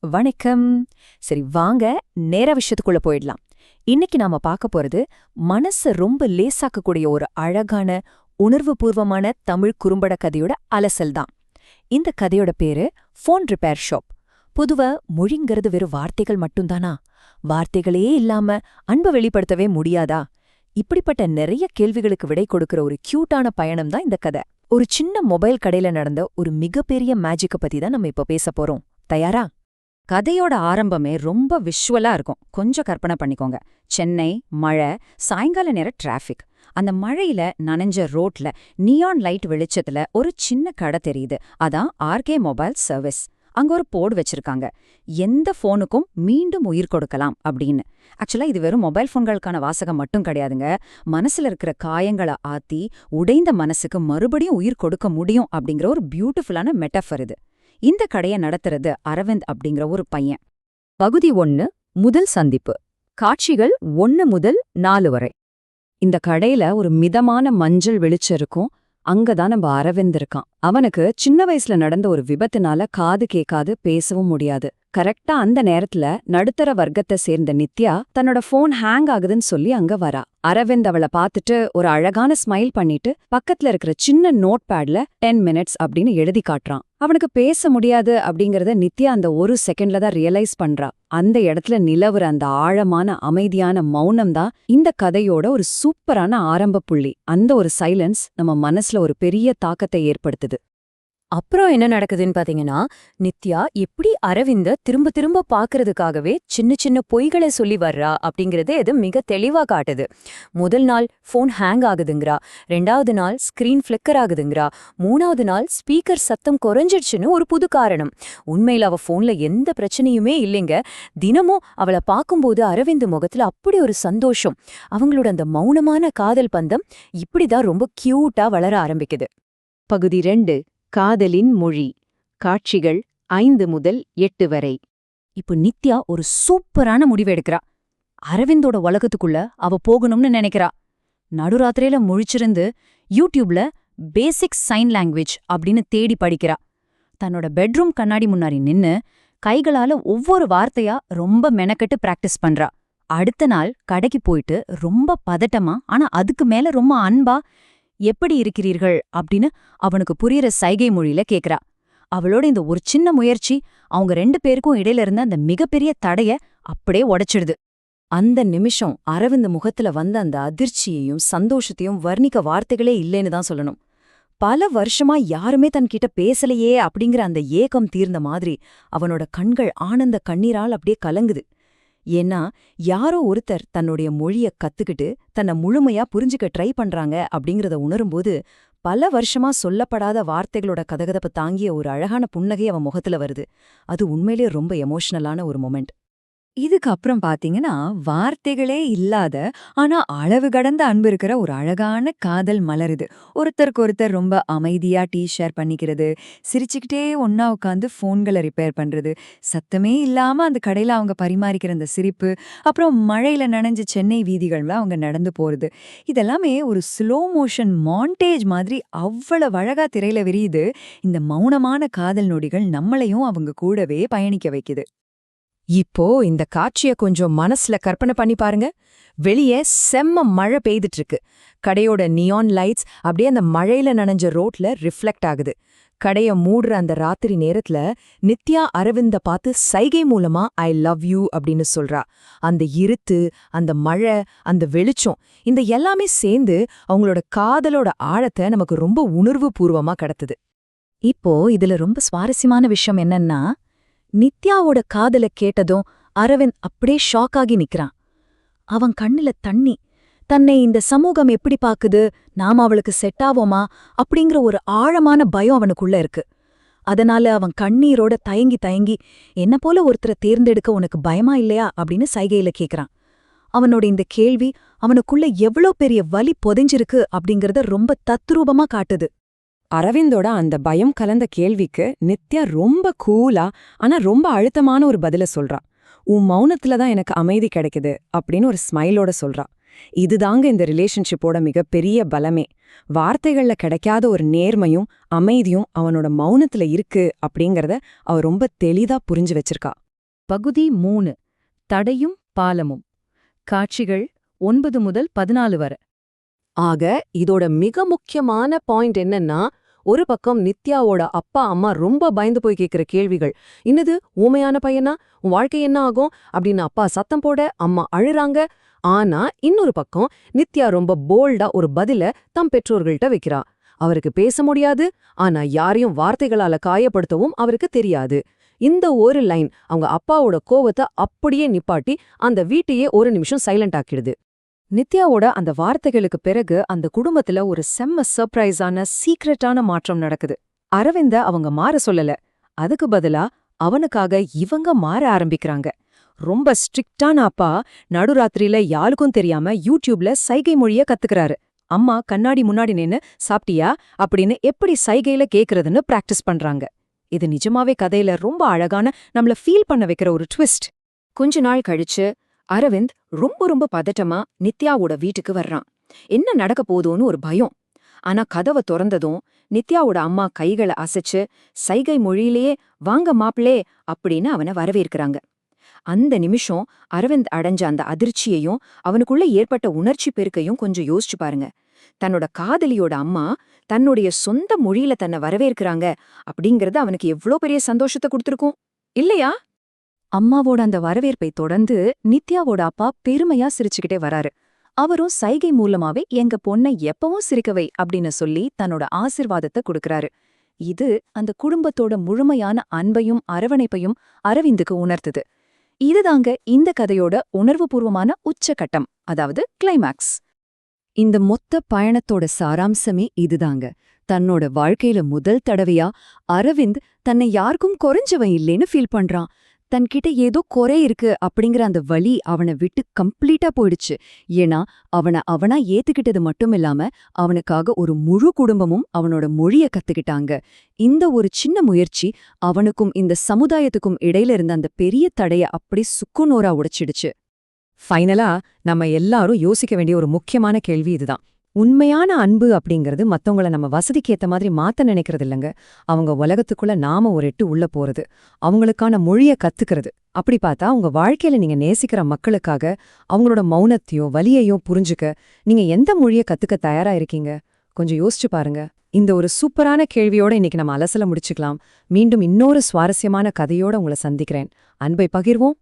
வணக்கம். சரி, வாங்க நேர விஷயத்துக்குள்ள போயிடலாம். இன்னைக்கு நாம பார்க்க போறது மனச ரொம்ப லேசாக்கக்கூடிய ஒரு அழகான உணர்வுபூர்வமான தமிழ் குறும்பட கதையோட அலசல் தான். இந்த கதையோட பேரு ஃபோன் ரிப்பேர் ஷாப். பொதுவா மொழிங்கிறது வெறும் வார்த்தைகள் மட்டும்தானா? வார்த்தைகளே இல்லாம அன்பை வெளிப்படுத்தவே முடியாதா? இப்படிப்பட்ட நிறைய கேள்விகளுக்கு விடை கொடுக்கிற ஒரு கியூட்டான பயணம் தான் இந்த கதை. ஒரு சின்ன மொபைல் கடையில நடந்த ஒரு மிகப்பெரிய மேஜிக்க பத்தி தான் நம்ம இப்ப பேச போறோம். தயாரா? கதையோட ஆரம்பமே ரொம்ப விஷுவலா இருக்கும். கொஞ்சம் கற்பனை பண்ணிக்கோங்க. சென்னை, மழை, சாயங்கால நேர டிராஃபிக். அந்த மழையில நனைஞ்ச ரோட்ல நியான் லைட் வெளிச்சத்துல ஒரு சின்ன கடை தெரியுது. அதான் ஆர்கே மொபைல் சர்வீஸ். அங்க ஒரு போர்டு வச்சிருக்காங்க, எந்த போனுக்கும் மீண்டும் உயிர் கொடுக்கலாம் அப்படின்னு. ஆக்சுவலா இது வெறும் மொபைல் போன்களுக்கான வாசகம் மட்டும் கிடையாதுங்க. மனசுல இருக்கிற காயங்களை ஆத்தி உடைந்த மனசுக்கு மறுபடியும் உயிர் கொடுக்க முடியும் அப்படிங்கிற ஒரு பியூட்டிஃபுல்லான மெட்டஃபர் இது. இந்த கடையை நடத்துறது அரவிந்த் அப்படிங்கிற ஒரு பையன். பகுதி 1, முதல் சந்திப்பு. காட்சிகள் 1 முதல் 4 வரை. இந்த கடையில ஒரு மிதமான மஞ்சள் வெளிச்சம் இருக்கும். அங்கதான் நம்ம அரவிந்த் இருக்கான். அவனுக்கு சின்ன வயசுல நடந்த ஒரு விபத்துனால காது கேட்காது, பேசவும் முடியாது. கரெக்டா அந்த நேரத்துல நடுத்தர வர்க்கத்தை சேர்ந்த நித்யா தன்னோட போன் ஹேங் ஆகுதுன்னு சொல்லி அங்க வரா. அரவிந்த் அவளை பார்த்துட்டு ஒரு அழகான ஸ்மைல் பண்ணிட்டு பக்கத்துல இருக்கிற சின்ன நோட் பேட்ல 10 மினிட்ஸ் அப்படின்னு எழுதி காட்டுறான். அவனுக்கு பேச முடியாது அப்படிங்கறத நித்யா அந்த ஒரு செகண்ட்ல தான் ரியலைஸ் பண்றா. அந்த இடத்துல நிலவுற அந்த ஆழமான அமைதியான மௌனம் தான் இந்த கதையோட ஒரு சூப்பரான ஆரம்ப புள்ளி. அந்த ஒரு சைலன்ஸ் நம்ம மனசுல ஒரு பெரிய தாக்கத்தை ஏற்படுத்துது. அப்புறம் என்ன நடக்குதுன்னு பாத்தீங்கன்னா, நித்யா எப்படி அரவிந்த திரும்ப திரும்ப பாக்குறதுக்காகவே சின்ன சின்ன பொய்களை சொல்லி வர்றா அப்படிங்கறது இது மிக தெளிவா காட்டுது. முதல் நாள் ஃபோன் ஹேங் ஆகுதுங்கிறா, 2வது நாள் ஸ்கிரீன் ஃபிளிக்கர் ஆகுதுங்கிறா, 3வது நாள் ஸ்பீக்கர் சத்தம் குறைஞ்சிடுச்சுன்னு ஒரு புது காரணம். உண்மையில அவ ஃபோன்ல எந்த பிரச்சனையுமே இல்லைங்க. தினமும் அவளை பார்க்கும்போது அரவிந்த் முகத்துல அப்படி ஒரு சந்தோஷம். அவங்களோட அந்த மௌனமான காதல் பந்தம் இப்படிதான் ரொம்ப கியூட்டா வளர ஆரம்பிக்குது. பகுதி 2, காதலின் மொழி. காட்சிகள் 5 முதல் 8 வரை. இப்போ நித்யா ஒரு சூப்பரான முடிவு எடுக்கிறா. அரவிந்தோட உலகத்துக்குள்ள அவ போகணும்னு நினைக்கிறா. நடுராத்திரியில முழிச்சிருந்து யூடியூப்ல பேசிக் சைன் லாங்குவேஜ் அப்படின்னு தேடி படிக்கிறா. தன்னோட பெட்ரூம் கண்ணாடி முன்னாடி நின்னு கைகளால ஒவ்வொரு வார்த்தையா ரொம்ப மெனக்கெட்டு பிராக்டிஸ் பண்றா. அடுத்த நாள் கடைக்கு போயிட்டு ரொம்ப பதட்டமா, ஆனா அதுக்கு மேல ரொம்ப அன்பா, எப்படி இருக்கிறீர்கள் அப்படின்னு அவனுக்கு புரியுற சைகை மொழியில கேக்குறா. அவளோட இந்த ஒரு சின்ன முயற்சி அவங்க 2 பேருக்கும் இடையில இருந்த அந்த மிகப்பெரிய தடைய அப்படியே உடைச்சிடுது. அந்த நிமிஷம் அரவிந்த் முகத்துல வந்த அந்த அதிர்ச்சியையும் சந்தோஷத்தையும் வர்ணிக்க வார்த்தைகளே இல்லைன்னு தான் சொல்லணும். பல வருஷமா யாருமே தன்கிட்ட பேசலையே அப்படிங்கிற அந்த ஏக்கம் தீர்ந்த மாதிரி அவனோட கண்கள் ஆனந்த கண்ணீரால் அப்படியே கலங்குது. ஏன்னா யாரோ ஒருத்தர் தன்னுடைய மொழிய கத்துக்கிட்டு தன்னை முழுமையா புரிஞ்சுக்க ட்ரை பண்றாங்க அப்படிங்கறத உணரும்போது பல வருஷமா சொல்லப்படாத வார்த்தைகளோட கதகதப்பு தாங்கிய ஒரு அழகான புன்னகை அவன் முகத்துல வருது. அது உண்மையிலேயே ரொம்ப எமோஷனலான ஒரு மொமெண்ட். இதுக்கு அப்புறம் பாத்தீங்கன்னா, வார்த்தைகளே இல்லாத ஆனா அளவு கடந்த அன்பு இருக்கிற ஒரு அழகான காதல் மலருது. ஒருத்தருக்கு ஒருத்தர் ரொம்ப அமைதியா டீ ஷேர் பண்ணிக்கிறது, சிரிச்சுக்கிட்டே ஒன்னா உட்காந்து போன்களை ரிப்பேர் பண்றது, சத்தமே இல்லாம அந்த கடையில அவங்க பரிமாறிக்கிற அந்த சிரிப்பு, அப்புறம் மழையில நனைஞ்ச சென்னை வீதிகள்ல அவங்க நடந்து போறது, இதெல்லாமே ஒரு ஸ்லோ மோஷன் மாண்டேஜ் மாதிரி அவ்வளவு அழகா திரையில விரியுது. இந்த மௌனமான காதல் நொடிகள் நம்மளையும் அவங்க கூடவே பயணிக்க வைக்குது. இப்போ இந்த காட்சிய கொஞ்சம் மனசுல கற்பனை பண்ணி பாருங்க. வெளியே செம்ம மழை பெய்துட்டு இருக்கு. கடையோட நியான் லைட்ஸ் அப்படியே அந்த மழையில நனைஞ்ச ரோட்ல ரிஃப்ளெக்ட் ஆகுது. கடைய மூடுற அந்த ராத்திரி நேரத்துல நித்யா அரவிந்த பார்த்து சைகை மூலமா ஐ லவ் யூ அப்படின்னு சொல்றா. அந்த இருட்டு, அந்த மழை, அந்த வெளிச்சம், இந்த எல்லாமே சேர்ந்து அவங்களோட காதலோட ஆழத்தை நமக்கு ரொம்ப உணர்வு பூர்வமா கடத்துது. இப்போ இதுல ரொம்ப சுவாரஸ்யமான விஷயம் என்னன்னா, நித்யாவோட காதல கேட்டதும் அரவிந்த் அப்படியே ஷாக் ஆகி நிக்கிறான். அவன் கண்ணுல தண்ணி. தன்னை இந்த சமூகம் எப்படி பாக்குது, நாம அவளுக்கு செட் ஆவோமா அப்படிங்கிற ஒரு ஆழமான பயம் அவனுக்குள்ள இருக்கு. அதனால அவன் கண்ணீரோட தயங்கி தயங்கி, என்ன போல ஒருத்தரை தேர்ந்தெடுக்க உனக்கு பயமா இல்லையா அப்படின்னு சைகையில கேக்குறான். அவனோட இந்த கேள்வி அவனுக்குள்ள எவ்வளோ பெரிய வலி பொதிஞ்சிருக்கு அப்படிங்கறத ரொம்ப தத்ரூபமா காட்டுது. அரவிந்தோட அந்த பயம் கலந்த கேள்விக்கு நித்யா ரொம்ப கூலா ஆனா ரொம்ப அழுத்தமான ஒரு பதில சொல்றா. உன் மௌனத்துல தான் எனக்கு அமைதி கிடைக்குது அப்படின்னு ஒரு ஸ்மைலோட சொல்றா. இதுதாங்க இந்த ரிலேஷன்ஷிப்போட மிகப்பெரிய பலமே. வார்த்தைகள்ல கிடைக்காத ஒரு நேர்மையும் அமைதியும் அவனோட மௌனத்துல இருக்கு அப்படிங்கறத அவ ரொம்ப தெளிதா புரிஞ்சு வச்சிருக்கா. பகுதி 3 தடையும் பாலமும். காட்சிகள் 9 முதல் 14 வரை. ஆக இதோட மிக முக்கியமான பாயிண்ட் என்னன்னா, ஒரு பக்கம் நித்யாவோட அப்பா அம்மா ரொம்ப பயந்து போய் கேக்குற கேள்விகள். இன்னது ஊமையான பையனா, உன் வாழ்க்கை என்ன ஆகும் அப்படின்னு அப்பா சத்தம் போட அம்மா அழுறாங்க. ஆனா இன்னொரு பக்கம் நித்யா ரொம்ப போல்டா ஒரு பதில தம் பெற்றோர்கள்ட்ட வைக்கிறா. அவருக்கு பேச முடியாது, ஆனா யாரையும் வார்த்தைகளால காயப்படுத்தவும் அவருக்கு தெரியாது. இந்த ஒரு லைன் அவங்க அப்பாவோட கோவத்தை அப்படியே நிப்பாட்டி அந்த வீட்டையே ஒரு நிமிஷம் சைலண்ட் ஆக்கிடுது. நித்யாவோட அந்த வார்த்தைகளுக்கு பிறகு அந்த குடும்பத்துல ஒரு செம்ம சர்ப்ரைஸான சீக்ரெட்டான மாற்றம் நடக்குது. அரவிந்த அவங்க மாற சொல்லல, அதுக்கு பதிலா அவனுக்காக இவங்க மாற ஆரம்பிக்கிறாங்க. ரொம்ப ஸ்ட்ரிக்டான அப்பா நடுராத்திரியில யாருக்கும் தெரியாம யூடியூப்ல சைகை மொழிய கத்துக்கிறாரு. அம்மா கண்ணாடி முன்னாடி நின்னு சாப்பிட்டியா அப்படின்னு எப்படி சைகையில கேக்குறதுன்னு பிராக்டிஸ் பண்றாங்க. இது நிஜமாவே கதையில ரொம்ப அழகான நம்மள ஃபீல் பண்ண வைக்கிற ஒரு ட்விஸ்ட். கொஞ்ச நாள் கழிச்சு அரவிந்த் ரொம்ப பதட்டமா நித்யாவோட வீட்டுக்கு வர்றான். என்ன நடக்க போதோன்னு ஒரு பயம். ஆனா கதவை திறந்ததும் நித்யாவோட அம்மா கைகளை அசைச்சு சைகை மொழியிலேயே வாங்க மாப்பிளே அப்படின்னு அவனை வரவேற்கிறாங்க. அந்த நிமிஷம் அரவிந்த் அடைஞ்ச அந்த அதிர்ச்சியையும் அவனுக்குள்ள ஏற்பட்ட உணர்ச்சி பெருக்கையும் கொஞ்சம் யோசிச்சு பாருங்க. தன்னோட காதலியோட அம்மா தன்னுடைய சொந்த மொழியில தன்னை வரவேற்கிறாங்க அப்படிங்கறது அவனுக்கு எவ்ளோ பெரிய சந்தோஷத்தை கொடுத்திருக்கும் இல்லையா? அம்மாவோட அந்த வரவேற்பை தொடர்ந்து நித்யாவோட அப்பா பெருமையா சிரிச்சுக்கிட்டே வராரு. அவரும் சைகை மூலமாவே எங்க பொண்ணை எப்பவும் சிரிக்கவை அப்படின்னு சொல்லி தன்னோட ஆசிர்வாதத்தை கொடுக்கறாரு. இது அந்த குடும்பத்தோட முழுமையான அன்பையும் அரவணைப்பையும் அரவிந்துக்கு உணர்த்துது. இதுதாங்க இந்த கதையோட உணர்வுபூர்வமான உச்சகட்டம், அதாவது கிளைமாக்ஸ். இந்த மொத்த பயணத்தோட சாராம்சமே இதுதாங்க. தன்னோட வாழ்க்கையில முதல் தடவையா அரவிந்த் தன்னை யாருக்கும் குறைஞ்சவன் இல்லேன்னு ஃபீல் பண்றான். தன்கிட்ட ஏதோ குறை இருக்கு அப்படிங்கிற அந்த வலி அவனை விட்டு கம்ப்ளீட்டா போயிடுச்சு. ஏன்னா அவனா ஏத்துக்கிட்டது மட்டும் இல்லாம அவனுக்காக ஒரு முழு குடும்பமும் அவனோட மொழிய கத்துக்கிட்டாங்க. இந்த ஒரு சின்ன முயற்சி அவனுக்கும் இந்த சமுதாயத்துக்கும் இடையில இருந்த அந்த பெரிய தடைய அப்படி சுக்குநூறா உடைச்சிடுச்சு. ஃபைனலா நம்ம எல்லாரும் யோசிக்க வேண்டிய ஒரு முக்கியமான கேள்வி இதுதான். உண்மையான அன்பு அப்படிங்கிறது மத்தவங்கள நம்ம வசதிக்கு ஏத்த மாதிரி மாத்த நினைக்கிறது இல்லைங்க. அவங்க உலகத்துக்குள்ள நாம ஒரு எட்டு உள்ள போறது, அவங்களுக்கான மொழிய கத்துக்கிறது. அப்படி பார்த்தா உங்க வாழ்க்கையில நீங்க நேசிக்கிற மக்களுக்காக அவங்களோட மௌனத்தையும் வலியையும் புரிஞ்சுக்க நீங்க எந்த மொழிய கத்துக்க தயாரா இருக்கீங்க? கொஞ்சம் யோசிச்சு பாருங்க. இந்த ஒரு சூப்பரான கேள்வியோட இன்னைக்கு நம்ம அலசல முடிச்சுக்கலாம். மீண்டும் இன்னொரு சுவாரஸ்யமான கதையோட உங்களை சந்திக்கிறேன். அன்பை பகிர்வோம்.